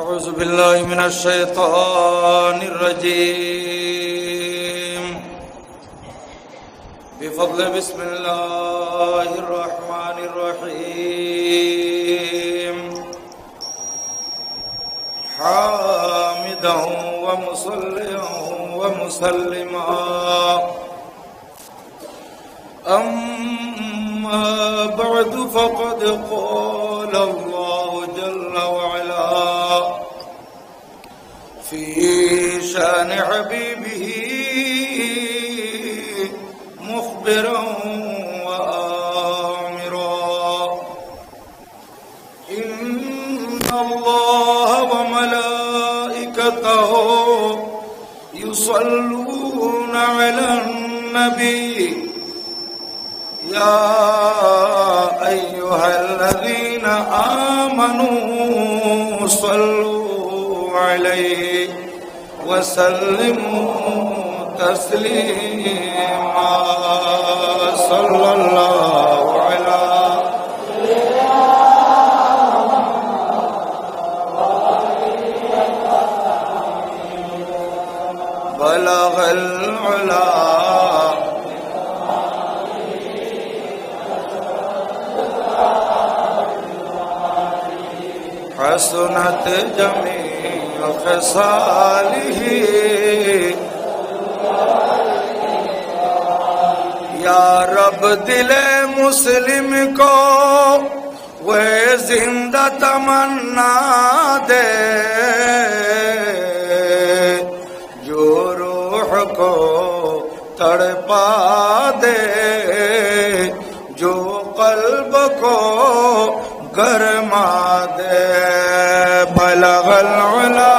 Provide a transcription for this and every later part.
أعوذ بالله من الشيطان الرجيم بفضل بسم الله الرحمن الرحيم حامدا ومصليا ومسلما أما بعد فقد قال الله جل وعلا في شان حبيبه مخبرا وآمرا إن الله وملائكته يصلون على النبي يا أيها الذين آمنوا صلوا عليه وسلموا تسليما صلى الله على بلغ العلا حسنت جميع خصاله या रब दिले मुस्लिम को वे जिंदा तमन्ना दे जो रूह को तड़पा दे जो कल्ब को गरमा दे बलगल उला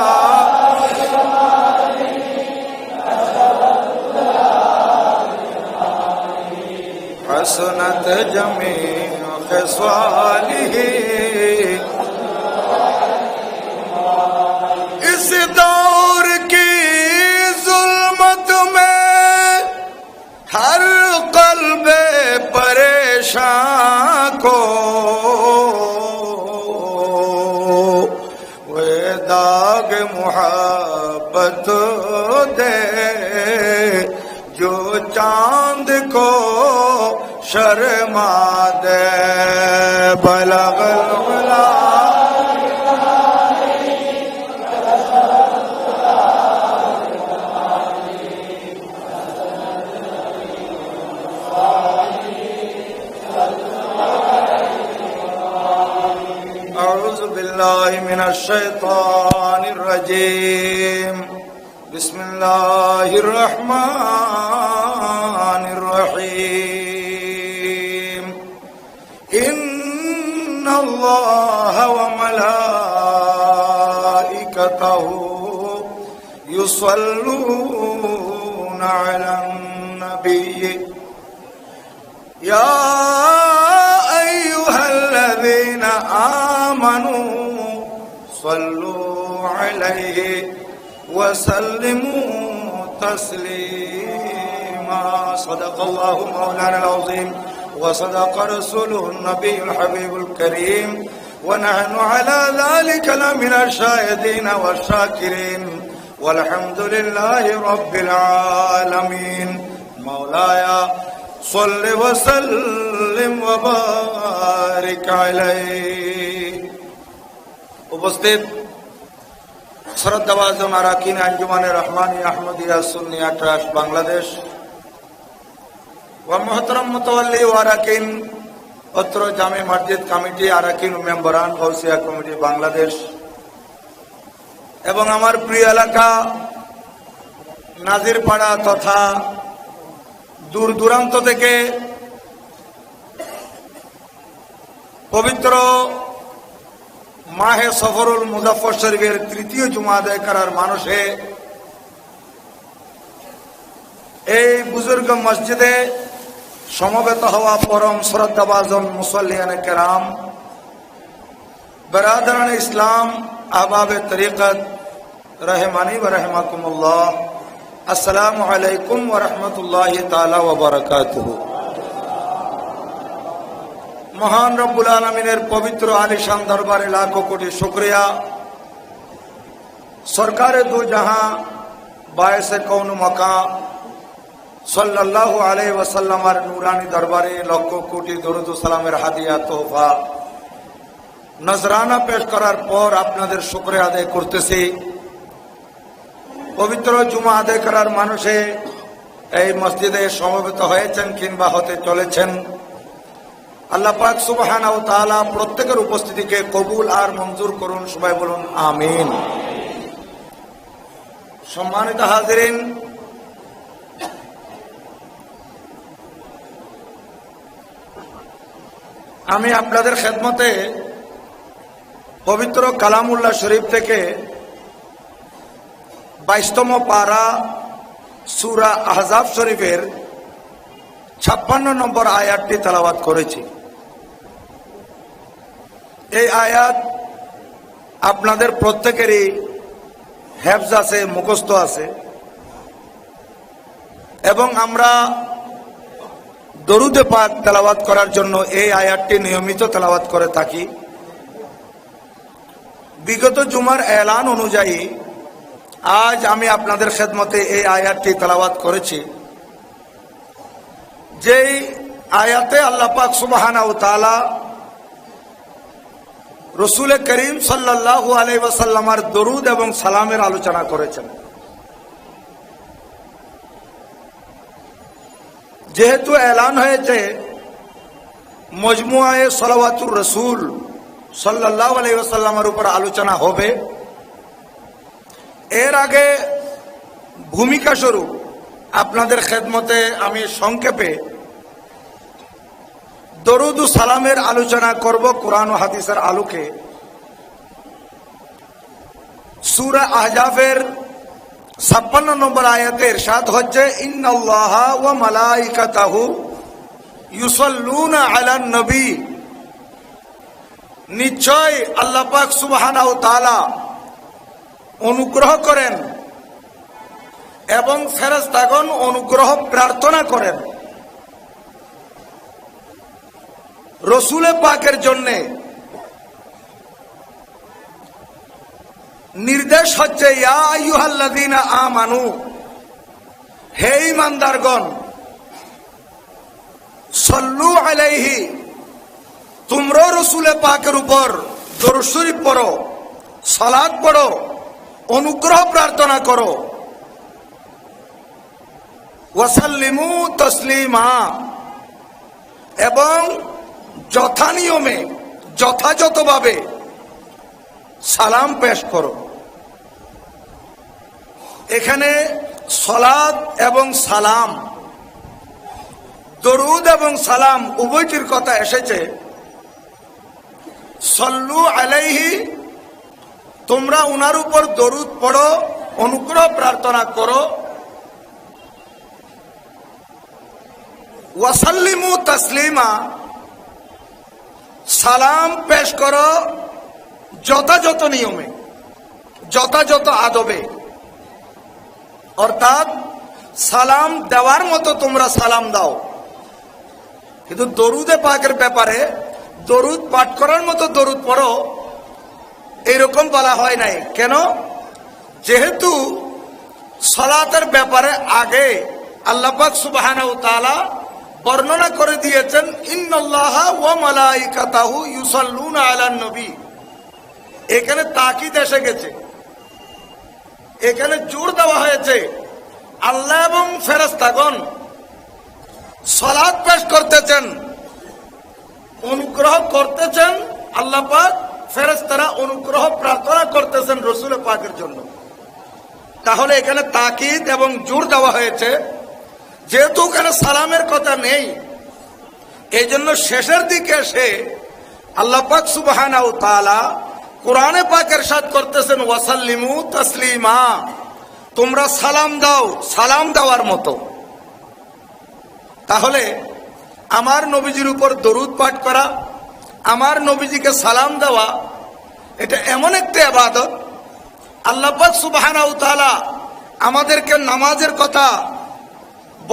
हसनत जमीन खिसालिही इस दौर की जुल्मत में हर कल्बे परेशान को वे दाग मुहब्बत दे जो चांद को शर्मा दे बलगल उला अऊज़ु बिल्लाहि मिनश शैतानिर रजीम बिस्मिल्लाहिर रहमानिर रहीम इन्नल्लाह व मलाइकतहु युसल्लूना अलन नबी या अय्युहल्लज़ीना आमनू सल्लू अलैहि वसल्लिमू तस्लीमा सदक़ल्लाहु मौलाना अल-अज़ीम वसदक़ रसूलुहु नबीयुल हबीबुल करीम वनहनु अला ज़ालिका लमिनश शाहिदीन वश्शाकिरीन वल्हम्दुलिल्लाहि रब्बिल आलमीन मौलाया सल्लि वसल्लिम वबारिक अलैहि। उपस्थित শ্রদ্ধাভাজন আরাকিন আঞ্জুমানে রহমানি আহমদিয়া সুন্নি আট্রাস বাংলাদেশ ও মোহতরম মুতাওয়াল্লি ও আরাকিন অত্র জামে মসজিদ কমিটি আরাকিন ও মেম্বারান গৌসিয়া কমিটি বাংলাদেশ এবং আমার প্রিয় এলাকা নাজিরপাড়া তথা দূর দূরান্ত থেকে পবিত্র মাহে সফরুল মুজাফফর শরীফের তৃতীয় জুমা আদায় করার মানসে এই বুজুর্গ মসজিদে সমবেত হওয়া পরম শ্রদ্ধাভাজন মুসল্লিয়ানে কেরাম বরাদরান ইসলাম আহবাবে তরিকত रहमानी व रहमकुमुल्लाह अस्सलामु अलैकुम व रहमतुल्लाहि ताला व बरकातुहू। महान रब्बुल आलमीनेर पवित्र आलिशान दरबारे लाखों कोटी शुक्रिया। सरकार दो जहां बायस कौन मका सल्लल्लाहु अलैहि वसल्लम नूरानी दरबारे लक्ष कोटी दरूद सालामेर हादिया तोहफा नजराना पेश करार पर आपनादेर शुक्रिया आदाय करतेছি। पवित्र जुमा आदाय करार मानुषे এই মসজিদে সমবেত হয়েছেন কিংবা হতে চলেছেন। আল্লাহ পাক সুবহানাহু ওয়া তাআলা প্রত্যেকের উপস্থিতিকে কবুল আর মঞ্জুর করুন, সবাই বলুন আমিন। সম্মানিত হাজিরিন, আমি আপনাদের খেদমতে পবিত্র কালামুল্লাহ শরীফ থেকে 22তম পারা সূরা আহজাব শরীফের 56 নম্বর আয়াতটি তেলাওয়াত করেছি। এই আয়াত আপনাদের প্রত্যেকেরই হেফজ আছে, মুখস্থ আছে এবং আমরা দরুদে পাক তেলাওয়াত করার জন্য এই আয়াতটি নিয়মিত তেলাওয়াত করে থাকি। বিগত জুমার এলান অনুযায়ী আজ আমি আপনাদের খেদমতে এই আয়াতটি তেলাওয়াত করেছি। যেই আয়াতে আল্লাহ পাক সুবহানাহু ওয়া তাআলা রাসূল করিম সাল্লাল্লাহু আলাইহি ওয়াসাল্লামের দরুদ এবং সালামের আলোচনা করেছেন। যেহেতু এলান হয়েছে মজমুআয়ে সালাওয়াতুর রাসূল সাল্লাল্লাহু আলাইহি ওয়াসাল্লামের উপর আলোচনা হবে, এর আগে ভূমিকা স্বরূপ আপনাদের খেদমতে আমি সংক্ষেপে দরুদ ও সালামের আলোচনা করব কোরআন ও হাদিসের আলোকে। সূরা আহজাবের 56 নম্বর আয়াতে ইরশাদ হচ্ছে, ইন্নাল্লাহা ওয়া মালাইকাতাহু ইউসাল্লুনা আলান নবী, নিশ্চয় আল্লাহ পাক সুবহানাহু ওয়া তাআলা অনুগ্রহ করেন এবং ফেরেশতাগণ অনুগ্রহ প্রার্থনা করেন রাসূল পাকের জন্য। নির্দেশ হচ্ছে, ইয়া আইয়ুহাল্লাযীনা আমানু, হে ঈমানদারগণ, সাল্লু আলাইহি, তোমরা রাসূল পাকের উপর দরুদ শরীফ পড়ো, সালাত পড়ো, অনুগ্রহ প্রার্থনা করো। ওয়াসাল্লিমু তাসলিমা, এবং যথানিয়মে যথাযথভাবে সালাম পেশ করো। এখানে সালাত এবং সালাম, দরুদ এবং সালাম উভয়টির কথা এসেছে। সাল্লু আলাইহি, তোমরা উনার উপর দরুদ পড়ো, অনুগ্রহ প্রার্থনা করো। ওয়াসাল্লিমু তাসলিমা, সালাম পেশ করো যথাযথ নিয়মে, যথাযথ আদবে। অর্থাৎ সালাম দেওয়ার মতো তোমরা সালাম দাও, কিন্তু দরুদে পাকের ব্যাপারে দরুদ পাঠ করার মতো দরুদ পড়ো এরকম বলা হয় নাই। কেন? যেহেতু সালাতের ব্যাপারে আগে আল্লাহ পাক সুবহানাহু ওয়া তাআলা বর্ণনা করে দিয়েছেন, ইন্নাল্লাহা ওয়া মালাইকাতাহু ইউসাল্লুনা আলান নবী। এখানে তাকিদ এসে গেছে, এখানে জোর দেওয়া হয়েছে আল্লাহ এবং ফেরেশতাগণ সালাত পেশ করতেছেন, অনুগ্রহ করতেছেন। আল্লাহ পাক, ফেরেশতারা অনুগ্রহ প্রার্থনা করতেছেন রাসূল পাকের জন্য। তাহলে এখানে তাকিদ এবং জোর দেওয়া হয়েছে। যেহেতু এখানে সালামের কথা নেই, এই জন্য শেষের দিকে এসে আল্লাহ পাক সুবহানাহু ওয়া তাআলা কোরআনে পাক ইরশাদ করতেছেন, ওয়াসাল্লিমু তাসলিমা, তোমরা সালাম দাও সালাম দেওয়ার মতো। তাহলে আমার নবীজির উপর দরুদ পাঠ করা, আমার নবীজিকে সালাম দেওয়া, এটা এমন একটা ইবাদত। আল্লাহ পাক সুবহানাহু ওয়া তাআলা আমাদেরকে নামাজের কথা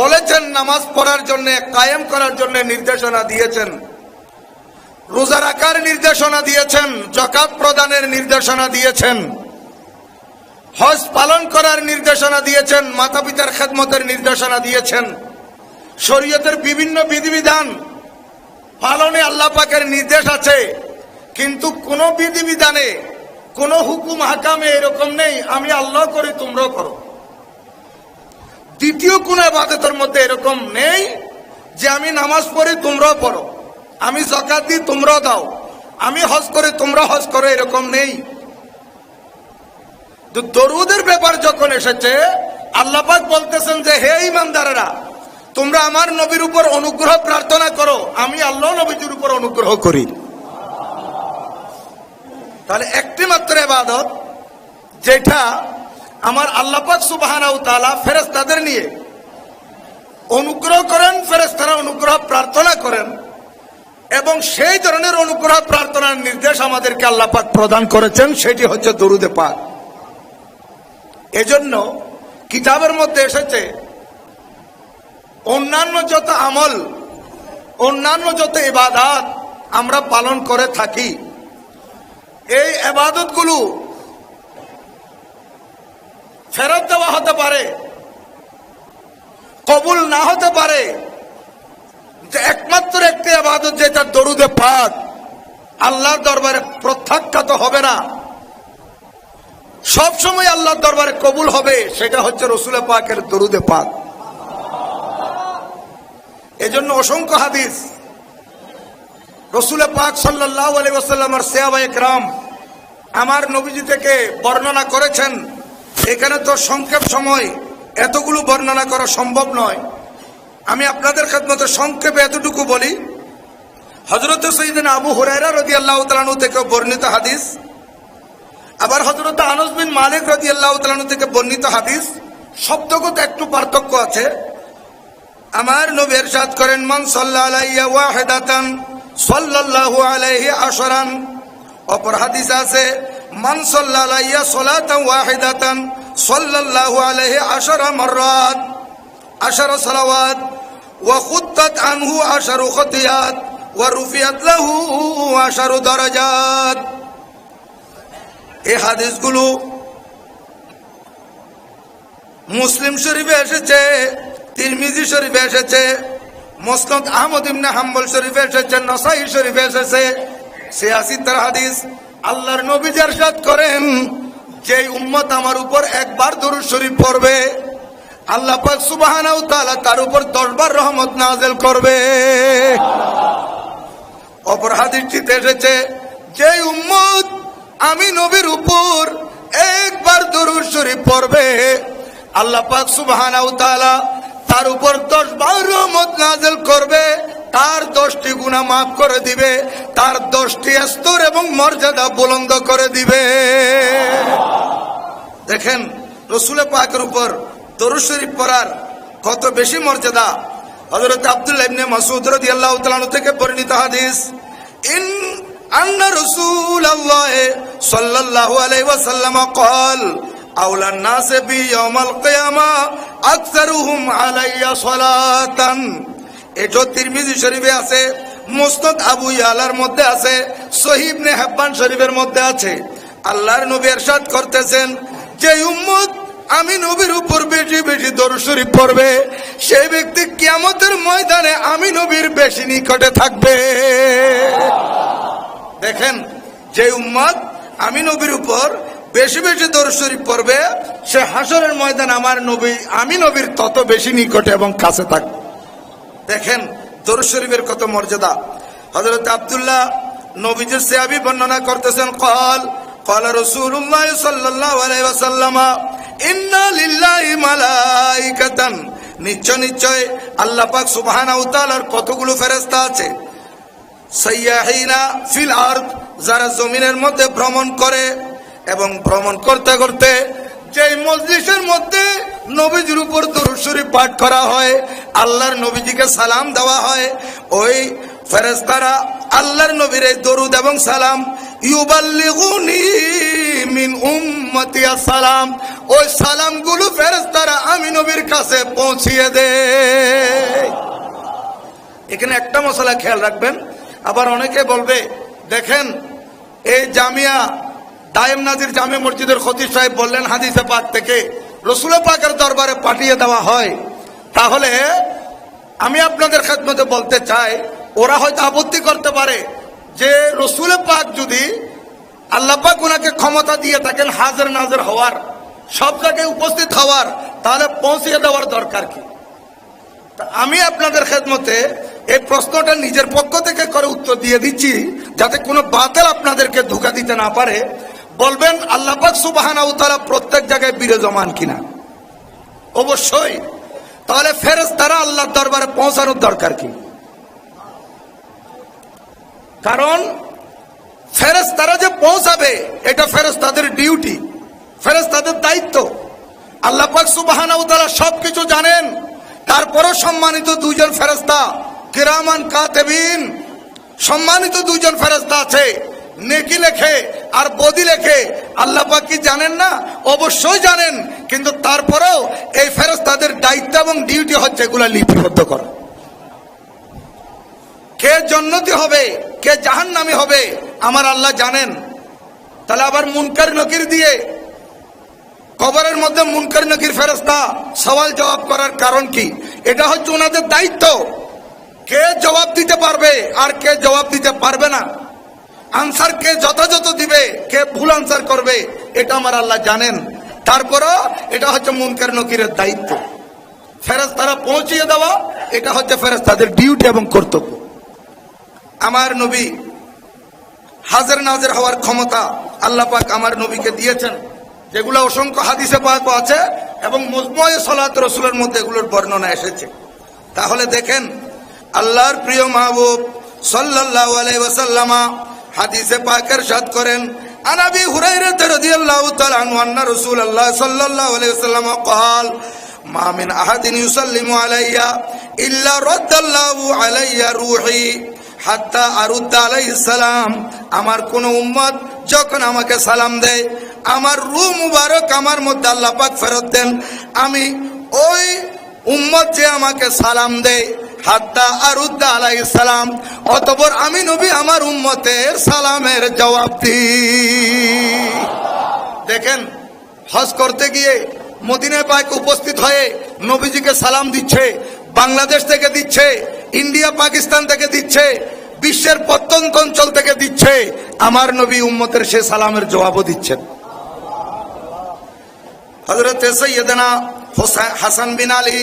বলেছেন, নামাজ পড়ার জন্য, কায়েম করার জন্য নির্দেশনা দিয়েছেন, রোজা রাখার নির্দেশনা দিয়েছেন, যাকাত প্রদানের নির্দেশনা দিয়েছেন। হজ পালন করার নির্দেশনা দিয়েছেন, মাতা পিতার খেদমতের নির্দেশনা দিয়েছেন, শরীয়তের বিভিন্ন বিধিবিধান পালনে আল্লাহ পাকের নির্দেশ আছে। কিন্তু কোন বিধিবিধানে, কোন হুকুম হাকামে এরকম নেই আমি আল্লাহ করি তোমরাও করো। দ্বিতীয় কোন ইবাদতের মধ্যে এরকম নেই যে আমি নামাজ পড়ি তোমরাও পড়ো, আমি যাকাত দিই তোমরাও দাও, আমি হজ করি তোমরা হজ করো, এরকম নেই। তো দরুদের ব্যাপার যখন এসেছে, আল্লাহ পাক বলতেছেন যে হে ঈমানদারেরা, তোমরা আমার নবীর উপর অনুগ্রহ প্রার্থনা করো, আমি আল্লাহ নবীজির উপর অনুগ্রহ করি। তাহলে একটি মাত্র ইবাদত যেটা আমার আল্লাহ পাক সুবহানাহু ওয়া তাআলা ফেরেশতাদের নিয়ে অনুগ্রহ করেন, ফেরেশতারা অনুগ্রহ প্রার্থনা করেন, এবং সেই ধরনের অনুগ্রহ প্রার্থনার নির্দেশ আমাদেরকে আল্লাহ পাক প্রদান করেছেন, সেটি হচ্ছে দরুদে পাক। এজন্য কিতাবের মধ্যে এসেছে অন্যান্য যত আমল, অন্যান্য যত ইবাদত আমরা পালন করে থাকি, এই ইবাদতগুলো ফেরত দেওয়া হতে পারে, কবুল না হতে পারে, যে একমাত্র একটি ইবাদত যেটা দরুদে পাক আল্লাহর দরবারে প্রত্যাখ্যাত হবে না, সব সময় আল্লাহর দরবারে কবুল হবে, সেটা হচ্ছে রাসূল পাকের দরুদে পাক। এজন্য অসংখ্য হাদিস রাসূল পাক সাল্লাল্লাহু আলাইহি ওয়াসাল্লামের সাহাবায়ে কেরাম আমার নবীজি থেকে বর্ণনা করেছেন। এখানে তো সংক্ষেপ সময় এতগুলো বর্ণনা করা সম্ভব নয়, আমি আপনাদের খেদমতে সংক্ষেপে এতটুকু বলি। হযরত সাইয়েদনা আবু হুরায়রা রাদিয়াল্লাহু তাআলা আনহু থেকে বর্ণিত হাদিস, আবার হযরত আনাস বিন মালিক রাদিয়াল্লাহু তাআলা আনহু থেকে বর্ণিত হাদিস, শব্দগত একটু পার্থক্য আছে। আমার নবী ইরশাদ করেন, মান সাল্লাল্লাহু আলাইহি ওয়াহিদাতান সাল্লাল্লাহু আলাইহি আশরান। অপর হাদিস আছে, মান সাল্লাল্লাহু আলাইহি সালাতান ওয়াহিদাতান সাল্লাল্লাহু আলাইহি আশরা মাররাত, আশরা সালাওয়াত, ওয়া খুত্তাত আনহু আশরু খতিয়াত, ওয়া রুফিয়াত লাহু আশরু দারাজাত। এই হাদিসগুলো মুসলিম শরীফে এসেছে, তিরমিজি শরীফে এসেছে, মুসনাদ আহমদ ইবনে হাম্বল শরীফে এসেছে, নাসাই শরীফে এসেছে। 86 হাদিস। আল্লাহর নবী ইরশাদ করেন, যে উম্মত আমার উপর একবার দরুদ শরীফ পড়বে, আল্লাহ পাক সুবহানাহু ওয়া তাআলা তার উপর 10 বার রহমত নাযিল করবে। অপর হাদিসটিতে এসেছে, যে উম্মত আমি নবীর উপর একবার দরুদ শরীফ পড়বে, আল্লাহ পাক সুবহানাহু ওয়া তাআলা তার উপর 10 বার রহমত নাযিল করবে, তার 10টি গুনাহ মাফ করে দিবে, তার 10টি স্তর এবং মর্যাদা বুলন্দ করে দিবে। দেখেন রাসূল পাকের উপর দরুদ শরীফ পড়ার কত বেশি মর্যাদা। হযরত আব্দুল্লাহ ইবনে মাসউদ রাদিয়াল্লাহু তাআলা আনহু থেকে বর্ণিত হাদিস, আন্না রাসূলুল্লাহ সাল্লাল্লাহু আলাইহি ওয়াসাল্লাম قال আউলা الناس বি ইয়াউমাল কিয়ামা আকসারুহুম আলাইয়া সালাতান। এটা তিরমিজি শরীফে আছে, মুসনাদ আবু ইয়ালার মধ্যে আছে, সহিহ ইবনে হিব্বান শরীফের মধ্যে আছে। আল্লাহর নবী ইরশাদ করতেছেন, যে উম্মত আমি নবীর উপর বেশি বেশি দরুদ শরীফ পড়বে, সেই ব্যক্তি কিয়ামতের ময়দানে আমি নবীর বেশি নিকটে থাকবে। দেখেন, যে উম্মত আমি নবীর উপর বেশি বেশি দরুদ শরীফ পড়বে, সে হাসরের ময়দানে আমার নবী আমি নবীর তত বেশি নিকটে এবং কাছে থাকবে। দেখেন দরুদ শরীফের কত মর্যাদা। হযরত আব্দুল্লাহ নবীজির সাহাবী বর্ণনা করতেছেন, قال قال رسول الله صلى الله عليه وسلم ইন্না লিল্লাহি মালাইকাতান। নিশ্চয় নিশ্চয় আল্লাহ পাক সুবহানাহু ওয়া তাআলার কতগুলো ফেরেশতা আছে, সাইয়াহিনা ফিল আরদ, যারা জমিনের মধ্যে ভ্রমণ করে, এবং ভ্রমণ করতে করতে যে মজলিসের মধ্যে নবীজির উপর দরুদ শরীফ পাঠ করা হয়, আল্লাহর নবীজিকে সালাম দেওয়া হয়, ওই ফেরেশতারা আল্লাহর নবীর এই দরুদ এবং সালাম ইউবাল্লিগুনি মিন উম্মতি আসসালাম, ওই সালামগুলো ফেরেশতারা আমি নবীর কাছে পৌঁছিয়ে দেয়। এখানে একটা মশলা খেয়াল রাখবেন। আবার অনেকে বলবে, দেখেন এই জামিয়া দায়েম নাজির জামে মসজিদের খতিব সাহেব বললেন হাদিসে পাক থেকে রসুলের পাকের দরবারে পাঠিয়ে দেওয়া হয়, তাহলে আমি আপনাদের খেদমতে বলতে চাই, ওরা হয়তো আপত্তি করতে পারে যে রসুলের পাক যদি আল্লাহ পাক ওনাকে ক্ষমতা দিয়ে থাকেন হাজির নাজির হওয়ার, সব জায়গায় উপস্থিত হওয়ার, তাহলে পৌঁছিয়ে দেওয়ার দরকার কি? আমি আপনাদের খেদমতে এই প্রশ্নটা নিজের পক্ষ থেকে করে উত্তর দিয়ে দিচ্ছি, যাতে কোনো বাতিল আপনাদেরকে ধোঁকা দিতে না পারে। বলবেন আল্লাহ পাক সুবহানাহু ওয়া তাআলা প্রত্যেক জায়গায় বিরাজমান কিনা? অবশ্যই। তাহলে ফেরেশতারা আল্লাহর দরবারে পৌঁছানোর দরকার কি? কারণ ফেরেশতারা যে পৌঁছাবে এটা ফেরেশতাদের ডিউটি, ফেরেশতাদের দায়িত্ব। আল্লাহ পাক সুবহানাহু ওয়া তাআলা সবকিছু জানেন, তারপরও সম্মানিত দুইজন ফেরেশতা কিরামান কাতিবিন, সম্মানিত দুইজন ফেরেশতা আছে, নেকি লেখে আর বদি লেখে। আল্লাহ পাক কি জানেন না? অবশ্যই জানেন, কিন্তু তারপরেও এই ফেরেশতাদের দায়িত্ব এবং ডিউটি হচ্ছে এগুলা লিপিবদ্ধ করা। কে জান্নাতি হবে কে জাহান্নামী হবে আমার আল্লাহ জানেন। তাহলে আবার মুনকার নকির দিয়ে কবরের মধ্যে মুনকার নকির ফেরেশতা সওয়াল জবাব করার কারণ কি? এটা হচ্ছে ওনাদের দায়িত্ব। কে জবাব দিতে পারবে আর কে জবাব দিতে পারবে না, আনসার কে যথাযথ দিবে, কে ভুল আনসার করবে, এটা আমার আল্লাহ জানেন। তারপরও এটা হচ্ছে মুনকার নকিরের দায়িত্ব, ফেরেশতারা পৌঁছিয়ে দেওয়া, এটা হচ্ছে ফেরেশতাদের ডিউটি এবং কর্তব্য। আমার নবী হাজির নাজির হওয়ার ক্ষমতা আল্লাহ পাক আমার নবীকে দিয়েছেন, যেগুলো অসংখ্য হাদিসে পাক আছে এবং মুজমুয়ে সালাত রাসূলের মধ্যে এগুলোর বর্ণনা এসেছে। তাহলে দেখেন আল্লাহর প্রিয় মাহবুব সাল্লাল্লাহু আলাইহি ওয়াসাল্লাম হাদিসে পাক ইরশাদ করেন, আন আবি হুরায়রা রাদিয়াল্লাহু তাআলা আনহু আন্না রাসূলুল্লাহ সাল্লাল্লাহু আলাইহি ওয়াসাল্লাম قال ما من احد يسلم علي الا رد الله علي روحي হাত্তা আরুদ্দা আলাইহিস সালাম। আমার কোন উম্মত যখন আমাকে সালাম দেয়, আমার রূহ মুবারক আমার মধ্যে আল্লাহ পাক ফেরত দেন। আমি ওই উম্মত যে আমাকে সালাম দেয় হাত্তা আরুদ্দা আলাইহিস সালাম, অতঃপর আমি নবী আমার উম্মতের সালামের জবাব দিই। দেখেন হজ করতে গিয়ে মদিনায় পাক উপস্থিত হয়ে নবীজিকে সালাম দিচ্ছে, বাংলাদেশ থেকে দিচ্ছে, ইন্ডিয়া পাকিস্তান থেকে দিচ্ছে, বিশ্বের প্রত্যন্ত অঞ্চল থেকে দিচ্ছে, আমার নবী উম্মতের সে সালামের জবাবও দিচ্ছেন। হযরত সাইয়েদনা হাসান বিন আলী,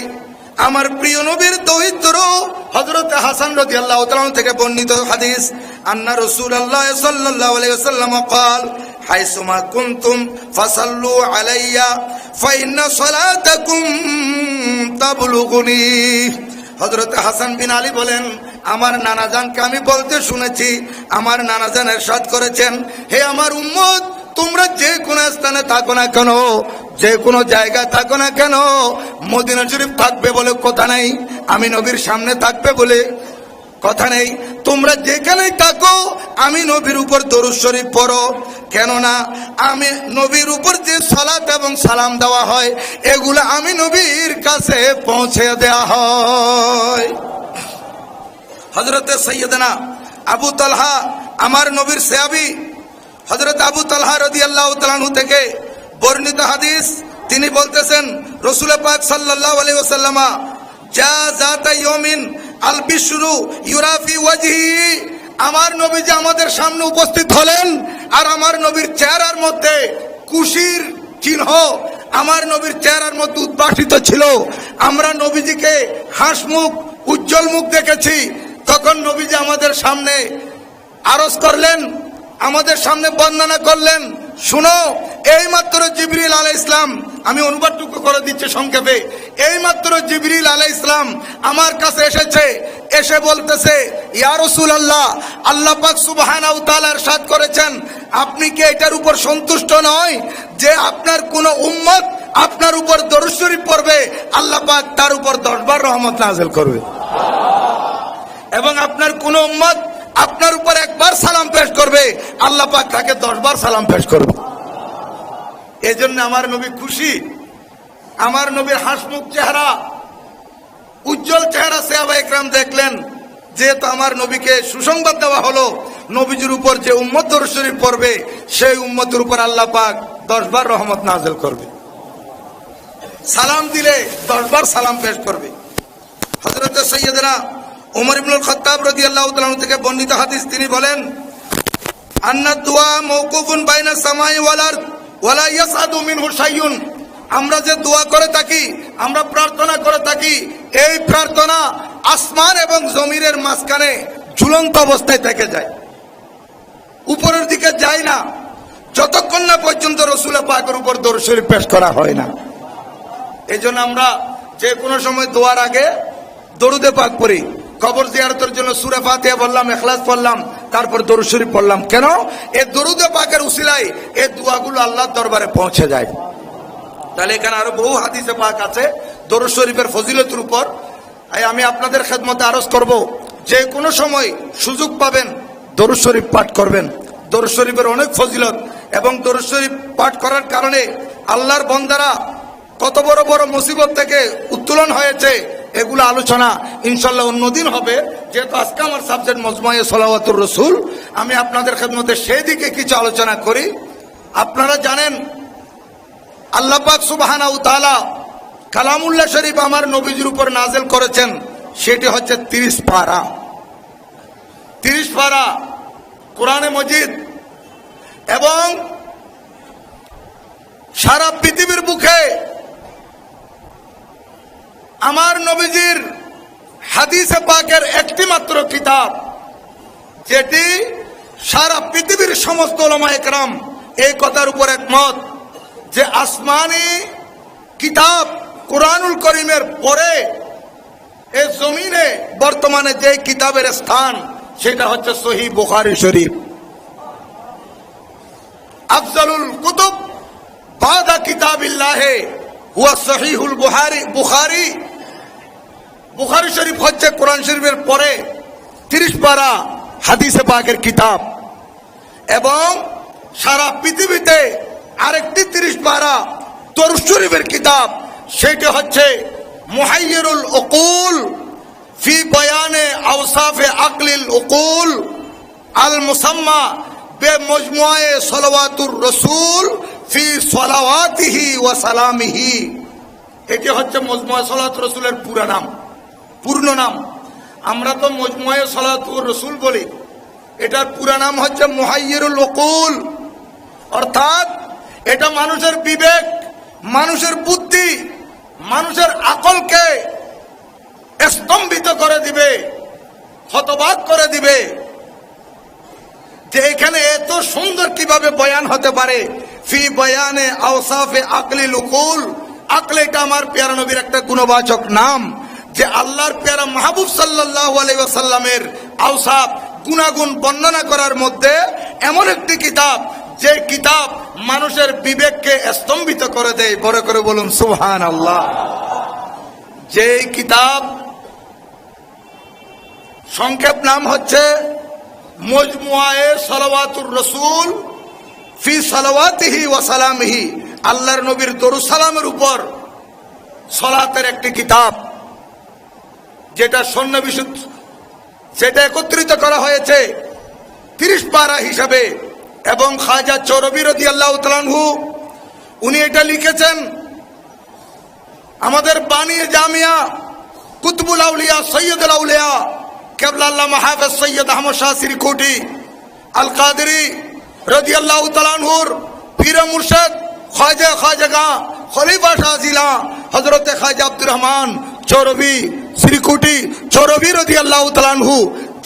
আমার প্রিয় নবীর দৌহিত্র হযরত হাসান রাদিয়াল্লাহু তাআলা থেকে বর্ণিত হাদিস, আন্না রাসূলুল্লাহ সাল্লাল্লাহু আলাইহি ওয়াসাল্লাম قال হাইসুমা কুনতুম ফাসাল্লু আলাইয়া ফাইন্না সালাতাকুম তাবলুগুনি। হযরত হাসান বিন আলী বলেন, আমার নানাজানকে আমি বলতে শুনেছি, আমার নানাজান ইরশাদ করেছেন, হে আমার উম্মত, তোমরা যে কোনো স্থানে থাকো না কেন, যে কোনো জায়গায় থাকো না কেন, মদিনা শরীফ থাকবে বলে কথা নেই, আমি নবীর সামনে থাকবে বলে কথা নেই। তোমরা যেখানেই থাকো আমি নবীর উপর দরুদ শরীফ পড়ো, কেননা আমি নবীর উপর যে সালাত এবং সালাম দেওয়া হয় এগুলো আমি নবীর কাছে পৌঁছে দেওয়া হয়। হযরত সাইয়েদনা আবু তালহা, আমার নবীর সাহাবী, হযরত আবু তালহা রাদিয়াল্লাহু তাআলা আনহু থেকে বর্ণিত হাদিস, তিনি বলতেছেন রাসূল পাক সাল্লাল্লাহু আলাইহি ওয়াসাল্লাম যা যাতা ইয়াউমিন আল বিশরু ইউরাফি ওয়াজহি, আমার নবী যে আমাদের সামনে উপস্থিত হলেন আর আমার নবীর চেহারার মধ্যে খুশির চিহ্ন আমার নবীর চেহারার মধ্যে উদ্ভাসিত ছিল। আমরা নবীজিকে হাসমুখ উজ্জ্বল মুখ দেখেছি। তখন নবীজি আমাদের সামনে আরজ করলেন, আমাদের সামনে বর্ণনা করলেন, শুনো, এইমাত্র জিবরিল আলাইহিস সালাম, আমি অনুবাদটুকু করে দিচ্ছি সংক্ষেপে, এইমাত্র জিবরিল আলাইহিস সালাম আমার কাছে এসেছে, এসে বলতেছে, ইয়া রাসূলুল্লাহ, আল্লাহ পাক সুবহানাহু ওয়া তাআলা ইরশাদ করেছেন, আপনি কি এটার উপর সন্তুষ্ট নয় যে আপনার কোন উম্মত আপনার উপর দরুদ শরীফ পড়বে, আল্লাহ পাক তার উপর 10 বার রহমত নাযিল করবে, এবং আপনার কোন উম্মত আপনার উপর একবার সালাম পেশ করবে, আল্লাহ পাক তাকে 10 বার সালাম পেশ করবে। এজন্য আমার নবী খুশি, আমার নবীর হাসমুখ চেহারা, উজ্জ্বল চেহারা সাহাবা ইকরাম দেখলেন। যেহেতু আমার নবীকে সুসংবাদ দেওয়া হলো নবীজির উপর যে উম্মত দরুদ শরীফ পড়বে সেই উম্মতের উপর আল্লাহ পাক 10 বার রহমত নাযিল করবে। সালাম দিলে 10 বার সালাম পেশ করবে। হযরত সাইয়্যিদনা ওমর ইবনুল খাত্তাব রাদিয়াল্লাহু তাআলা থেকে বর্ণিত হাদিস, তিনি বলেন, আন্না দুআ মাওকুফুন বাইনা সামাই ওয়াল আরদ ওয়ালা ইয়াসআদু মিনহু শাইউন। আমরা যে দোয়া করে থাকি, আমরা প্রার্থনা করে থাকি, এই প্রার্থনা আসমান এবং জমিনের মাঝখানে ঝুলন্ত অবস্থায় থেকে যায়, উপরের দিকে যায় না, যতক্ষণ না পর্যন্ত রাসূল পাকের উপর দরুদ শরীফ পেশ করা হয় না। এই জন্য আমরা যে কোনো সময় দোয়ার আগে দরুদে পাক পড়ি। কবর জিয়ারতের জন্য সূরা ফাতিহা পড়লাম, ইখলাস পড়লাম, তারপর দরুদ শরীফ পড়লাম। কেন? এই দরুদে পাকের উসিলায় এই দোয়াগুলো আল্লাহর দরবারে পৌঁছে যায়। তাহলে এখানে আরো বহু হাদিসে পাক আছে দরুদ শরীফের ফজিলতের উপর। আমি আপনাদের খেদমতে আরজ করব, যে কোনো সময় সুযোগ পাবেন দরুদ শরীফ পাঠ করবেন। দরুদ শরীফের অনেক ফজিলত, এবং দরুদ শরীফ পাঠ করার কারণে আল্লাহর বান্দারা কত বড় বড় মুসিবত থেকে উত্তোলন হয়েছে, এগুলো আলোচনা ইনশাল্লাহ অন্যদিন হবে। যেহেতু আজকে আমার সাবজেক্ট মজমুয়ে সলাওয়াতুর রাসূল, আমি আপনাদের খেদমতে সেই দিকে কিছু আলোচনা করি। আপনারা জানেন আল্লাহ পাক সুবহানাহু ওয়া তাআলা কালামুল্লাহ শরীফ আমার নবীজির উপর নাযিল করেছেন, সেটি হচ্ছে 30 পারা। 30 পারা কোরআনে মজিদ, এবং সারা পৃথিবীর বুকে আমার নবীজির হাদিসে পাকের একটি মাত্র কিতাব, যেটি সারা পৃথিবীর সমস্ত উলামায়ে কেরাম এই কথার উপর একমত যে আসমানি কিতাব কুরআনুল কারীমের পরে এই জমিনে বর্তমানে যে কিতাবের স্থান, সেটা হচ্ছে সহিহ বুখারী শরীফ। আফজালুল কুতুব বাদা কিতাবিল্লাহ হুয়া সহিহুল বুখারী। বুখারী শরীফ হচ্ছে কোরআন শরীফের পরে 30 পারা হাদিসে পাকের কিতাব, এবং সারা পৃথিবীতে আরেকটি 30 পারা দরুদ শরীফের কিতাব, সেটি হচ্ছে মুহাইয়িরুল উকুল ফি বায়ানে আওসাফে আকলিল উকুল আল মুসাম্মা বে মজমুয়ে সলাওয়াতুর রাসূল ফি সলাওয়াতিহি ওয়া সালামিহি। এটি হচ্ছে মজমুয়ে সলাওয়াতুর রাসূলের পূর্ণ নাম। আমরা তো মজমুয়ে সলাওয়াতুর রাসূল বলি, এটার পুরো নাম হচ্ছে মুহাইয়িরুল উকুল। অর্থাৎ এটা মানুষের বিবেক, মানুষের বুদ্ধি, মানুষের আকলকে স্তম্ভিত করে দিবে, হতবাক করে দিবে, যে এখানে এত সুন্দর কিভাবে বয়ান হতে পারে। ফি বয়ানে আওসাফে আকলিল উকুল। আকল এটা আমার প্যারা নবীর একটা গুণবাচক নাম, যে আল্লাহর প্যারা মাহবুব সাল্লাল্লাহু আলাইহি ওয়াসাল্লামের আওসাফ গুণাগুণ বর্ণনা করার মধ্যে এমন একটি কিতাব, যে কিতাব মানুষের বিবেককে স্তম্ভিত করে দেয়। বড় করে বলুন সুবহানাল্লাহ। যে কিতাব সংক্ষেপ নাম হচ্ছে মজমুয়ে সলাওয়াতুর রাসূল ফি সালাওয়াতিহি ওয়া সালামিহি। আল্লাহর নবীর দরুদ সালামের উপর সালাতের একটি কিতাব, যেটা সন্নিবেশিত, সেটা একত্রিত করা হয়েছে 30 পারা হিসাবে। এবং খাজা চৌরবি রাদিয়াল্লাহু তাআলা আনহু উনি এটা লিখেছেন। আমাদের বানিয়ে জামিয়া কুতুবুল আউলিয়া সৈয়দুল আউলিয়া কেবলা আল্লামা হাফেজ সৈয়দ আহমদ শাহ সিরিকুটি আল কাদেরী রাদিয়াল্লাহু তাআলা আনহুর পীর মুর্শিদ খাজা খলিফা শাহ জিলা হযরত খাজা আব্দুর রহমান চৌরবি সিরিকুটি চৌরবি রাদিয়াল্লাহু তাআলা আনহু,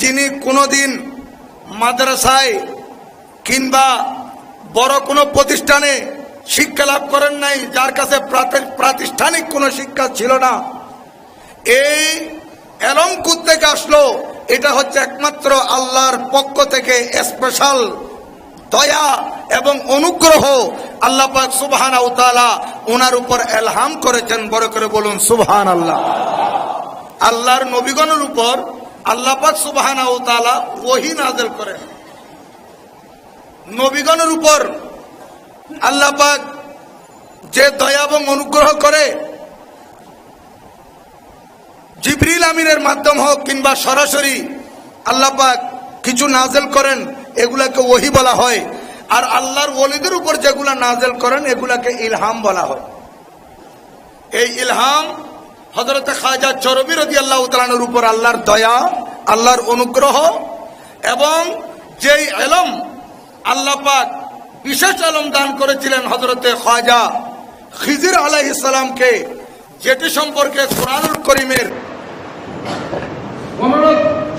যিনি কোনোদিন মাদ্রাসায় কিংবা বড় কোনো প্রতিষ্ঠানে শিক্ষা লাভ করেন নাই, যার কাছে প্রাতিষ্ঠানিক কোনো শিক্ষা ছিল না, এই এলমকুদ থেকে আসলো। এটা হচ্ছে একমাত্র আল্লাহর পক্ষ থেকে স্পেশাল দয়া এবং অনুগ্রহ। আল্লাহ পাক সুবহানাহু ওয়া তাআলা ওনার উপর ইলহাম করেছেন। বড় করে বলুন সুবহানাল্লাহ। আল্লাহর নবীগণের উপর আল্লাহ পাক সুবহানাহু ওয়া তাআলা ওহী নাযিল করেন। নবীগণের উপর আল্লাহ পাক যে দয়া এবং অনুগ্রহ করে, জিবরিল আমিনের মাধ্যম হোক কিংবা সরাসরি আল্লাহ পাক কিছু নাজেল করেন এগুলাকে ওহী বলা হয়, আর আল্লাহর ওলিদের উপর যেগুলা নাজেল করেন এগুলাকে ইলহাম বলা হয়। এই ইলহাম হযরত খাজা চরবি রাদিয়াল্লাহু তাআলা আনহুর উপর আল্লাহর দয়া, আল্লাহর অনুগ্রহ, এবং যেই ইলম আল্লাহ পাক বিশেষ ইলম দান করেছিলেন হযরতে খাজা খিজির আলাইহিস সালামকে, যেটি সম্পর্কে কুরআনুল কারীমের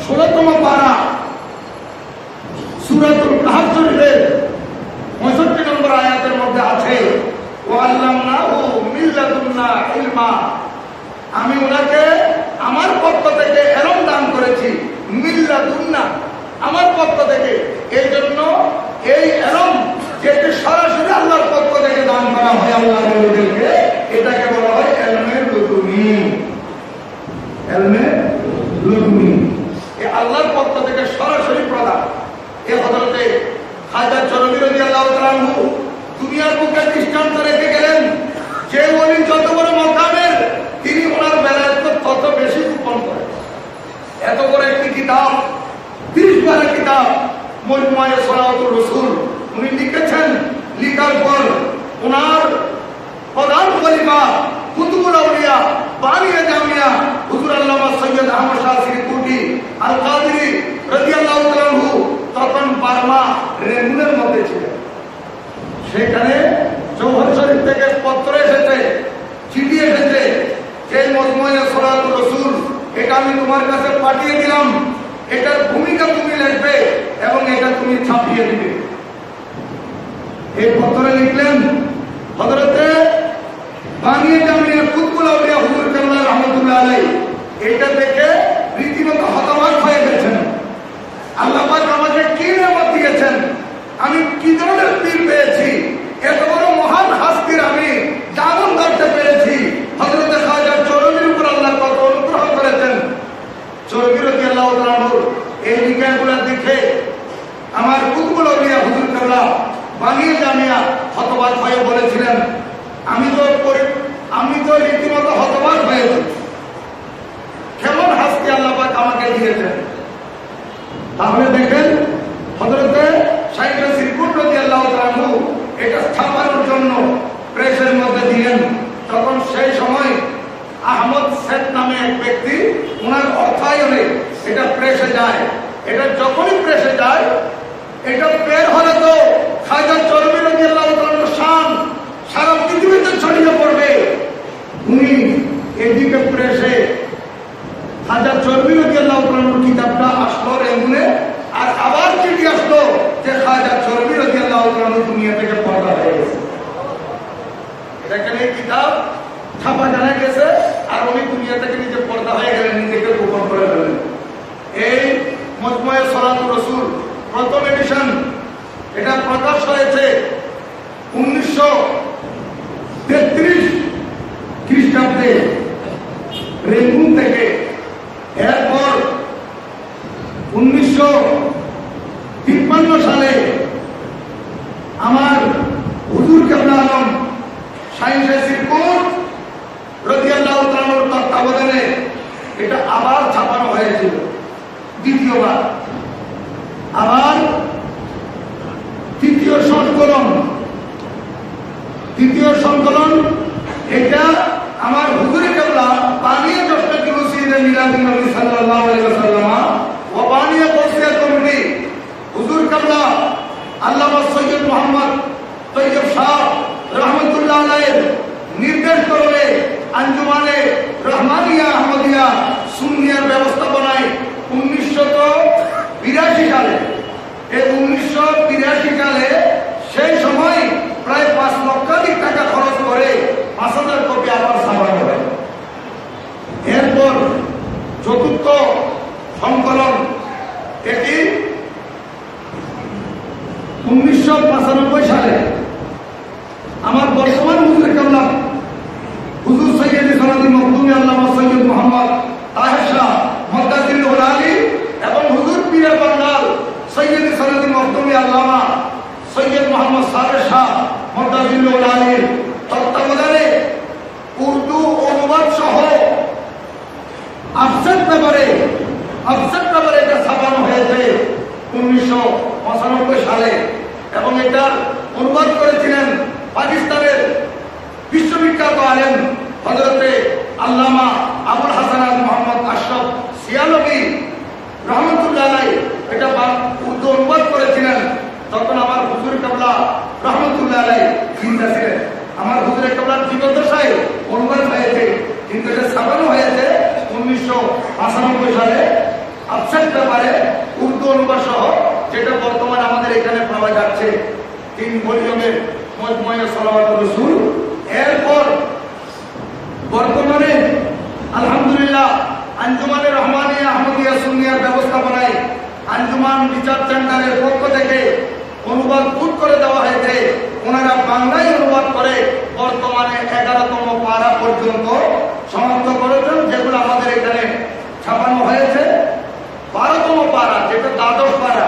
16তম পারা সূরাতুল কাহফ শরীফের 65 নম্বর আয়াতের মধ্যে আছে, ওয়া আল্লামনাহু মিন লাদুন্না ইলমা, আমি ওনাকে আমার পক্ষ থেকে ইলম দান করেছি। মিন লাদুন্না, আমার পক্ষ থেকে। এই জন্য এই ইলম যেটি সরাসরি আল্লাহর পক্ষ থেকে দান করা হয় আল্লাহর ওলিদেরকে, এটাকে বলা হয় ইলমে লদুনি। ইলমে লদুনি এই আল্লাহর পক্ষ থেকে সরাসরি প্রদান। এই হযরতে খাজা চরবি রাদিয়াল্লাহু তাআলা আনহু দুনিয়ার বুকে দৃষ্টান্ত রেখে গেলেন, যে ওলি যত বড় মাকামের তিনি ওনার বেলায়েত তত বেশি গোপন করেন। এত বড় একটি কিতাব, 30 পারা কিতাব মজমুআয়ে সালাওয়াতুর রাসূল উনি লিখেছেন। লিখার পর ওনার প্রধান খলিফা কুতুবুল আউলিয়া বানিয়ে জামিয়া হুজুর আল্লামা সৈয়দ আহমদ শাহ সিরিকুটি আল কাদেরী রাদিয়াল্লাহু তাআলা আনহু তখন বার্মা রেঙ্গুনের মধ্যে ছিলেন। সেখানে জওহর শরীফ থেকে পত্র এসেছে, চিঠি এসেছে, যে মজমুআয়ে সালাওয়াতুর রাসূল এটা আমি তোমার কাছে পাঠিয়ে দিলাম, এটার ভূমিকা তুমি লিখবে এবং এটা তুমি ছাপিয়ে দিবে। এই পত্রে লিখলেন হযরতে বানিয়ে জামিয়া কুতুবুল আউলিয়া হুজুর কেবলা রাহমাতুল্লাহ আলাইহি। এটা দেখে রীতিমতো হতবাক হয়ে গেছেন। আল্লাহ পাক আমাকে কি নিয়ামত দিয়েছেন, আমি কি ধরনের পীর পেয়েছি, এত বড় মহান হাস্তির আমি দামন ধরতে পেরেছি। হযরতে খাজা চরবির উপর আল্লাহ কত অনুগ্রহ করেছেন। চরবি রাদিয়াল্লাহু তাআলা আনহু এই লিখাগুলো দেখে আমার কুতুবুল আউলিয়া হুজুর কেবলা বানিয়ে জামিয়া হতবাক হয়ে বলেছিলেন, আমি তো রীতিমতো হতবাক হয়েছি, কেমন হাস্তি আল্লাহ পাক আমাকে দিয়েছেন। তাহলে দেখেন হযরতে শাইখ সিরকুট রাদিয়াল্লাহু তাআলা আনহু এটা ছাপানোর জন্য প্রেসের মধ্যে দিলেন। তখন সেই সময় আহমদ শেখ নামে এক ব্যক্তি ওনার অর্থায়নে এটা প্রেসে যায়। এটা যখনই প্রেসে যায় এটা বের হলে তো খাজা চরবি রাদিয়াল্লাহু তাআলার শান সারা পৃথিবীতে ছড়িয়ে পড়বে। উনি এদিকে প্রেসে খাজা চরবি রাদিয়াল্লাহু তাআলার কিতাবটা আসলো রেঙ্গুনে, আর আবার চিঠি আসলো যে খাজা চরবি রাদিয়াল্লাহু তাআলা দুনিয়া থেকে পর্দা হয়ে গেছে। এখানে কিতাব ছাপা জানা গেছে আর উনি দুনিয়া থেকে নিজে পর্দা হয়ে গেলেন, নিজেকে গোপন করে ফেলেন। এই মজমুআয়ে সালাওয়াতুর রাসূল প্রথম এডিশন এটা প্রকাশ হয়েছে 1933 খ্রিস্টাব্দে রেঙ্গুন থেকে। এরপর 1953 সালে আমার হুজুর কেবলা আলম শাইখ সিরকুট রাদিয়াল্লাহু তাআলার তত্ত্বাবধানে এটা আবার ছাপানো হয়েছিল দ্বিতীয়বার। আবার তৃতীয় সংকলন এটা আমার হুজুরে কেবলা বানিয়ে জশ্নে জুলুসিদে মিলাদুন নবী সাল্লাল্লাহু আলাইহি ওয়াসাল্লাম ও বানিয়ে বসিয়া কমিটি হুজুর কেবলা আল্লামা সৈয়দ মুহাম্মদ তৈয়ব শাহ রাহমাতুল্লাহ আলাইহির নির্দেশ করবে আঞ্জুমানে রহমানিয়া আহমদিয়া সুন্নিয়ার ব্যবস্থাপনায় 1982 সালে। এই 1982 সালে সেই সময় প্রায় 5 লক্ষাধিক টাকা খরচ করে 5000 কপি আবার ছাপানো হয়। এরপর চতুর্থ সংকলন এটি 1995 সালে আমার বর্তমান হুজুর কেবলা হুজুর সৈয়দ সনদি মখদুমি আল্লামা সৈয়দ মোহাম্মদ তাহের শাহ মদ্দাজিল্লুল আলী এবং হুজুর পীরে বাঙ্গাল সৈয়দ সনদি মখদুমি আল্লামা সৈয়দ মোহাম্মদ সাবের শাহ মদ্দাজিল্লুল আলীর তত্ত্বাবধানে উর্দু অনুবাদ সহ আফসেট পেপারে এটা ছাপানো হয়েছে বিখ্যাত আলেম হযরতে আল্লামা আবুল হাসান আল মুহাম্মদ আশরাফ সিয়ালবী রহমতুল্লাহ আলাইহি এটা উর্দু অনুবাদ করেছিলেন। তখন আমার হুজুর কেবলা রহমতুল্লাহ আলাইহি জিন্দা ছিলেন। আমার হুজুরের কেবলার জীবদ্দশায় অনুবাদ হয়েছে, কিন্তু এটা ছাপানো হয়েছে 1995 সালে আফসার ব্যাপারে উর্দু অনুবাদ সহ, যেটা বর্তমানে আমাদের এখানে পাওয়া যাচ্ছে 3 ভলিউমের মজমুয়ে সালাওয়াতুর রাসূল। এরপর বর্তমানে আলহামদুলিল্লাহ আঞ্জুমানে রহমানিয়া আহমদিয়া সুন্নিয়ার ব্যবস্থাপনায় আঞ্জুমান রিসার্চ সেন্টারের পক্ষ থেকে অনুবাদ পুট করে দেওয়া হয়েছে। ওনারা বাংলায় অনুবাদ করে বর্তমানে 11তম পারা পর্যন্ত সমাপ্ত করেছেন, যেগুলো আমাদের এখানে ছাপানো হয়েছে। 12তম পারা যেটা দ্বাদশ পারা,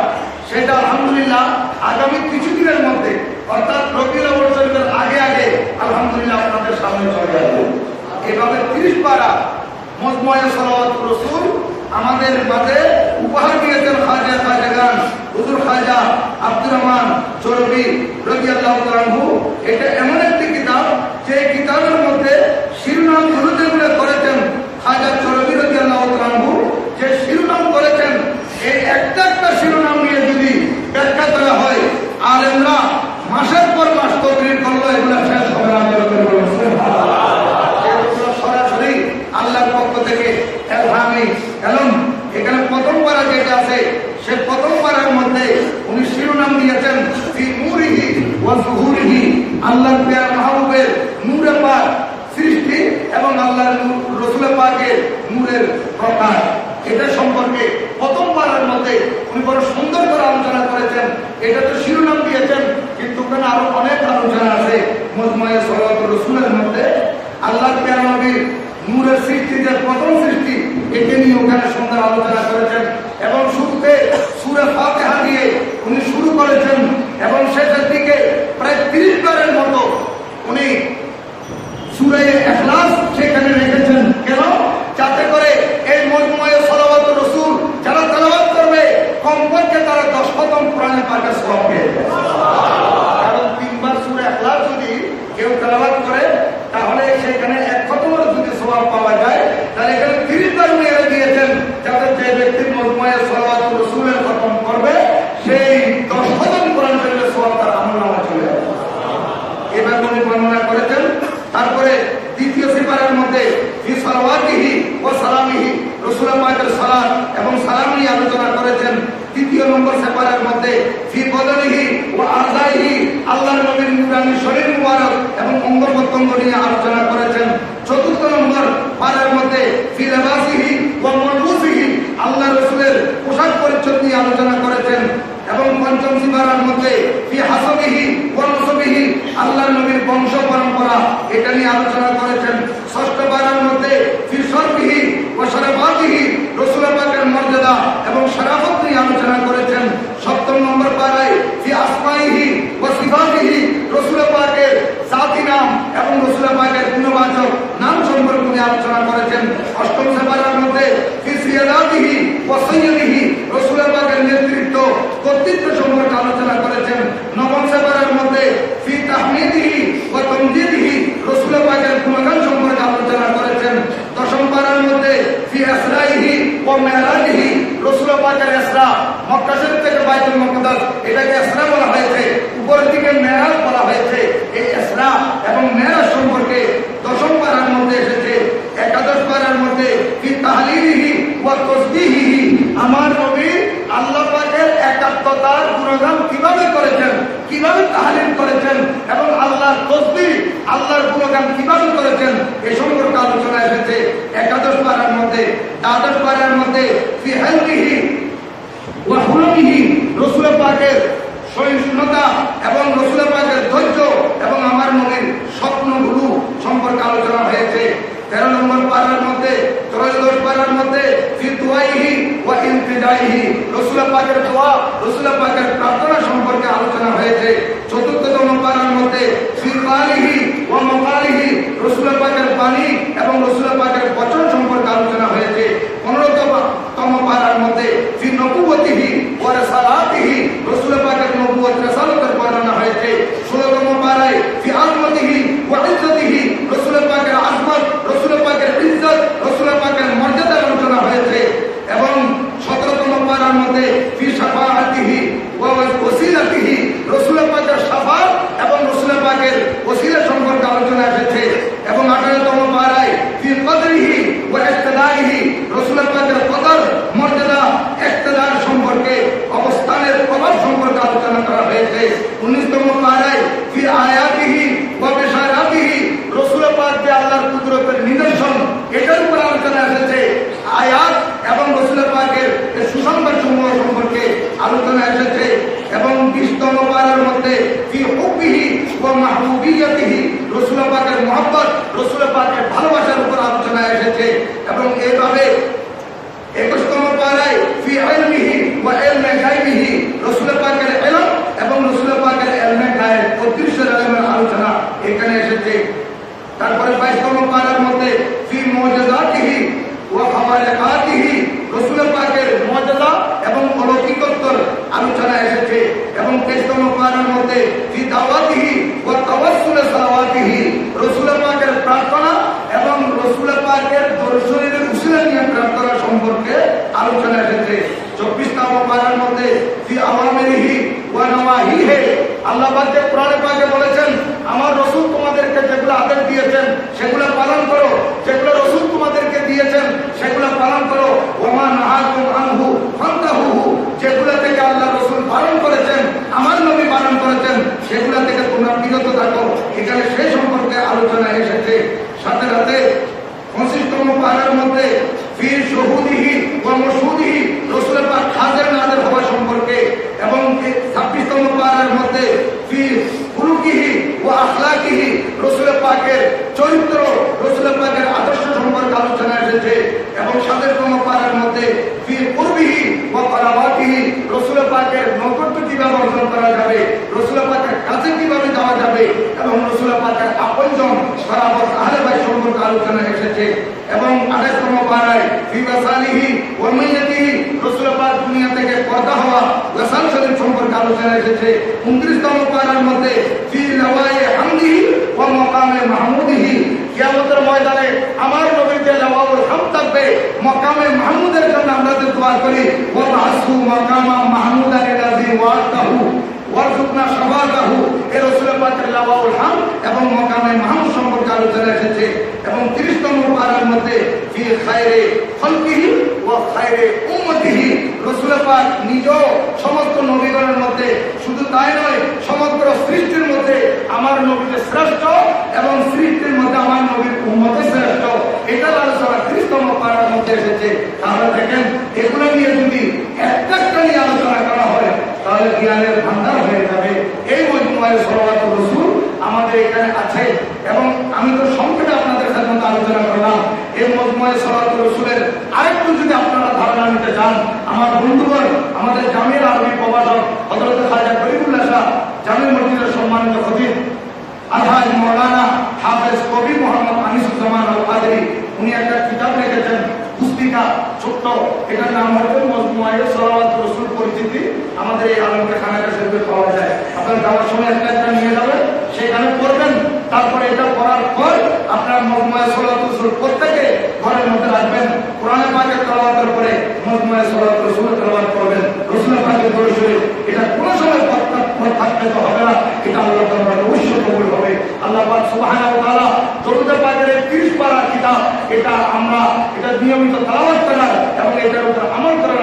সেটা আলহামদুলিল্লাহ আগামী কিছুদিনের মধ্যে অর্থাৎ রবিউল আউয়াল শরীফের আগে আগে আলহামদুলিল্লাহ আপনাদের সামনে চলে আসবে। এভাবে 30 পারা মজমুয়ে সালাওয়াতুর রাসূল আমাদের মাঝে উপহার দিয়েছেন খাজা খাজাগান হুজুর খাজা আব্দুর রহমান চৌধুরী রাদিয়াল্লাহু তাআলা আনহু। এটা এমন একটি কিতাব যে কিতাবের মধ্যে শিরোনাম যেগুলো করেছেন খাজা চৌধুরী রাদিয়াল্লাহু তাআলা আনহু, যে শিরোনাম করেছেন এই একটা একটা শিরোনাম নিয়ে যদি ব্যাখ্যা করা হয় আলেমরা মাসের পর মাস তদবির করলো, এগুলো শেষ হবে না। সরাসরি আল্লাহর পক্ষ থেকে এখানে প্রথম পারা যেটা আছে সে প্রথম পারার মধ্যে উনি শিরোনাম দিয়েছেন ফি নূরিহি ওয়া যুহুরিহি, আল্লাহর প্রিয় মাহবুবের নূরে পাক সৃষ্টি এবং আল্লাহর রাসূল পাকের নূরের প্রকাশ। এটা সম্পর্কে প্রথম পারার মধ্যে উনি বড় সুন্দর করে আলোচনা করেছেন। এটা তো শিরোনাম দিয়েছেন, কিন্তু ওখানে আরো অনেক আলোচনা আছে মজমুয়ে সালাওয়াতুর রাসূলের মধ্যে। আল্লাহর প্রিয় নবীর নূরের সৃষ্টি, যে প্রথম সৃষ্টি, একে নিয়ে ওখানে সুন্দর আলোচনা করেছেন। এবং শুরুতে সূরা ফাতিহা দিয়ে উনি শুরু করেছেন এবং শেষের দিকে প্রায় 30 বারের মতো উনি সূরা ইখলাস সেখানে রেখেছেন। কেন? যাতে করে এই মজমুয়ে সালাওয়াতুর রাসূল যারা তেলাওয়াত করবে কমপক্ষে তারা 10 খতম কোরআনে পাকের সওয়াব পেয়ে যাবে। কারণ 3 বার সূরা ইখলাস যদি কেউ তেলাওয়াত করে তাহলে সেখানে 1 খতমের যদি সওয়াব পাওয়া যায়, তাহলে এখানে 30 বার উনি দিয়েছেন যাতে যে ব্যক্তি মজমুয়ে সালাওয়াতুর রাসূলের খতম করবে সেই 10 খতম কোরআন শরীফের সওয়াব তার আমলনামায় চলে যাবে। এভাবে উনি বর্ণনা করেছেন। তারপরে দ্বিতীয় সিপারের মধ্যে ফি সালাওয়াতিহি ওয়া সালামিহি, রাসূল পাকের সালাত এবং সালাম নিয়ে আলোচনা করেছেন। তৃতীয় নম্বর সিপারের মধ্যে ফি বদনিহি ওয়া আযাইহি, আল্লাহর নবীর নূরানী শরীর মুবারক এবং অঙ্গ প্রত্যঙ্গ নিয়ে আলোচনা করেছেন। চতুর্থ নম্বর পারার মধ্যে ফি লিবাসিহি ওয়া মালবুসিহি, আল্লাহর রাসূলের পোশাক পরিচ্ছদ নিয়ে আলোচনা করেছেন। এবং পঞ্চম সিপারার মধ্যে ফি হাসাবিহি ওয়া নসবিহি, আল্লাহর নবীর বংশ পরম্পরা, এটা নিয়ে আলোচনা করেছেন। ষষ্ঠ পারার মধ্যে ফি শরফিহি ওয়া শরাফাতিহি, রাসূল পাকের মর্যাদা এবং শরাফত নিয়ে আলোচনা করেছেন। সপ্তম নম্বর পারায় ফি আসমাইহি ওয়া সিফাতিহি, রাসূল পাকের জাতি নাম এবং রাসূল পাকের গুণবাচক নাম সম্পর্কে উনি আলোচনা করেছেন। অষ্টম পারার মধ্যে ফি সিয়াদাতিহি ওয়া সাইয়্যিদিহি, রাসূল পাকের নেতৃত্ব কর্তৃত্ব সম্পর্কে আলোচনা করেছেন। নবম পারার মধ্যে ফি তাহমিদিহি ওয়া তামজিদিহি, রাসূল পাকের গুণগান সম্পর্কে আলোচনা করেছেন। দশম পারার মধ্যে ফি ইসরাইহি ওয়া মিরাজিহি, রাসূল পাকের ইসরা, মক্কা শরীফ থেকে বাইতুল মুকদ্দাস, এটাকে ইসরা বলা হয়েছে, উপরের দিকে মেরাজ বলা হয়েছে। এই ইসরা এবং মেরাজ সম্পর্কে দশম পারার মধ্যে এসেছে। একাদশ পারার মধ্যে ফি তাহলিলিহি ওয়া তাসবিহিহি, আমার নবী আল্লাহ পাকের একাত্মতার গুণগান কিভাবে করেছেন, কিভাবে তাহলিল করেছেন এবং আল্লাহর তাসবিহ, আল্লাহর গুণগান কিভাবে করেছেন, এই সম্পর্কে আলোচনা এসেছে একাদশ পারার মধ্যে। দ্বাদশ পারার মধ্যে ফি হিলমিহি ওয়া হুলমিহি, রাসূল পাকের সহিষ্ণুতা এবং রাসূল পাকের ধৈর্য এবং আমার নবীর স্বপ্নগুলো সম্পর্কে আলোচনা হয়েছে। 13 নম্বর পারার মধ্যে, ত্রয়োদশ পারার মধ্যে ফি দুআইহি ওয়া ইনতিদাইহি, রাসূল পাকের দোয়া, রাসূল পাকের প্রার্থনা সম্পর্কে আলোচনা হয়েছে। চতুর্থতম পারার মধ্যে ফি কালিহি ওয়া মাকালিহি, রাসূল পাকের বাণী এবং রাসূল পাকের বচন সম্পর্কে আলোচনা হয়েছে। 15তম পারার মধ্যে ফি নবুওয়াতিহি ওয়া রিসালাতিহি, রাসূল পাকের নবুয়ত রিসালাতের বর্ণনা হয়েছে। 16তম পারায় ফি আযমতিহি ওয়া ইজ্জতিহি, রাসূল মহব্বত, রসুল পাকের ভালোবাসার উপর আলোচনা এসেছে। এবং এইভাবে 21তম পারায় ফি ইলমিহি ওয়া ইলমি গায়বিহি, রসুল পাকের ইলম এবং রসুল পাকের ইলমে গায়ব, অদৃশ্যের ইলমের আলোচনা এখানে এসেছে। তারপরে 22তম পারার মধ্যে ফি মুজিজাতিহি ওয়া খাওয়ারিকাতিহি, রসুল পাকের মুজিজা এবং অলৌকিকত্বর আলোচনা এসেছে। এবং 23তম পারার মধ্যে ফি দাওয়াতিহি ওয়া তাওয়াসসুল সালাওয়াতিহি, রসুল পাকের প্রার্থনা এবং রসুল পাকের দর্শনের উসিলা নিয়ে প্রার্থনা সম্পর্কে আলোচনা এসেছে। 24তম পারার মধ্যে ফি আওয়ামিরিহি ওয়া নাওয়াহিহি, আল্লাহ পাক কোরআনে পাকে বলেছেন আমার রসুল তোমাদেরকে যেগুলো আদেশ দিয়েছেন সেগুলো পালন করো, যেগুলো রসুল তোমাদেরকে দিয়েছেন সেগুলো পালন করো। ওমা নাহাকুম আনহু ফান্তাহু, যেগুলো থেকে আল্লাহ রসুল পালন করেছেন, আমার নবী পালন করেছেন, সেগুলো থেকে তোমরা বিরত থাকো। এখানে সেই সম্পর্কে আলোচনা এসেছে। সাথে সাথে 25তম পারার মধ্যে ফি শুহুদিহি ওয়া মুশহুদিহি, রসুল পাক হাজির নাজির হওয়া সম্পর্কে। এবং 26তম পারার মধ্যে ফি খুলুকিহি ওয়া আখলাকিহি, রসুল পাকের চরিত্র, রসুল পাকের আদর্শ সম্পর্কে আলোচনা এসেছে। এবং 27তম পারার মধ্যে ফি কুরবিহি ওয়া কারাবাতিহি, রসুল পাকের নৈকট্য কিভাবে অর্জন করা যাবে, রসুল পাকের কাছে কিভাবে যাওয়া যাবে, এবং রসুল পাকের আপনজন সরাবত আহলে বাইত সম্পর্কে আলোচনা এসেছে। এবং 28তম পারায় ফি ওয়াসালিহি ওয়া মাইয়াতিহি, রসুল পাক দুনিয়া থেকে পর্দা হওয়া ওয়াসাল শরীফ সম্পর্কে আলোচনা এসেছে। 29তম পারার মধ্যে ফি লাওয়ায়ে হামদিহি ওয়া মাকামে মাহমুদিহি, কিয়ামতের ময়দানে আমার নবীর যে লাওয়াউল হামদ থাকবে, মাকামে মাহমুদের জন্য আমরা যে দোয়া করি, ওয়া বাসু মাকামা মাহমুদান আল্লাযী ওয়া'তাহু ওয়ারযুকনা শাফাআতাহু, এই রসুল পাকের লাওয়াউল হামদ এবং মাকামে মাহমুদ সম্পর্কে আলোচনা এসেছে। এবং 30তম পারার মধ্যে ফি খায়রে খালকিহি ওয়া খায়রে উম্মতিহি, রসুল পাক নিজেও সমস্ত নবীগণের মধ্যে, শুধু তাই নয় সমগ্র সৃষ্টির মধ্যে আমার নবীকে শ্রেষ্ঠ এবং সৃষ্টির মধ্যে আমার নবীর উম্মতে শ্রেষ্ঠ, এটার আলোচনা 30তম পারার মধ্যে এসেছে। তাহলে দেখেন এগুলো নিয়ে যদি একটা নিয়ে আলোচনা করা হয় তাহলে জ্ঞানের ভান্ডার হয়ে যাবে। এই মজমুআয়ে সালাওয়াতুর রাসূল আমাদের এখানে আছে। এবং আমি তো সংক্ষেপে আপনাদের সাথে আলোচনা করলাম। এই মজমুআয়ে সালাওয়াতুর রাসূলের আরেকটু যদি আপনারা ধারণা নিতে চান, আমার বন্ধুগণ, আমাদের জামিয়ার আরবি প্রভাষক হযরত খাজা গরিবুল্লাহ শাহ জামে মসজিদের সম্মানিত খতিব আলহাজ মাওলানা হাফেজ কবি মোহাম্মদ আনিসুজ্জামান আল কাদরি, উনি একটা কিতাব লিখেছেন, পুস্তিকা ছোট্ট, এটার নাম হচ্ছে মজমুআয়ে সালাওয়াতুর রাসূল পরিচিতি। আমাদের এই আলমকে খানাকা শরীফে পাওয়া যায়। আপনারা যাওয়ার সময় একটা নিয়ে যাবেন, সেখানে পড়বেন। তারপরে এটা পড়ার পর আপনার মজমুআয়ে সালাওয়াতুর রাসূল প্রত্যেকে ঘরের মধ্যে রাখবেন। কোরআনে পাকের তেলাওয়াতের পরে মজমুআয়ে সালাওয়াতুর রাসূল তেলাওয়াত করবেন, রসুল পাকের দরুদ শরীফ। এটা কোনো সময় থাকতে তো হবে না, এটা আল্লাহ দরবারে অবশ্যই কবুল হবে। আল্লাহ পাক সুবহানাহু ওয়া তাআলা দরুদ পাকের 30 পারা কিতাব, এটা আমরা এটা নিয়মিত তেলাওয়াত করার এবং এটার উপর আমল করার